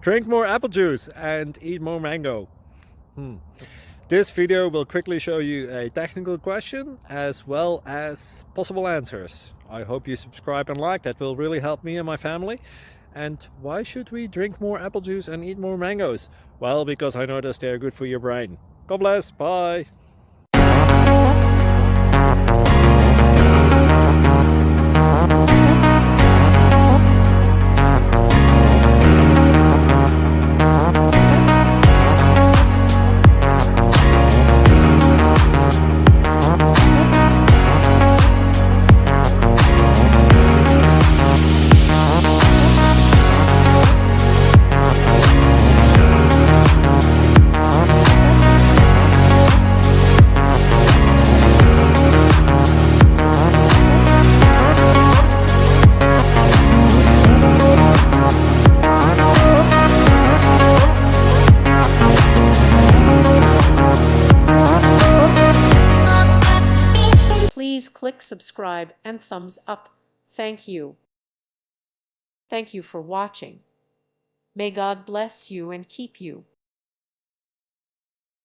Drink more apple juice and eat more mango. This video will quickly show you a technical question as well as possible answers. I hope you subscribe and like, that will really help me and my family. And why should we drink more apple juice and eat more mangoes? Well, because I noticed they're good for your brain. God bless, bye! Please click subscribe and thumbs up. Thank you. Thank you for watching. May God bless you and keep you.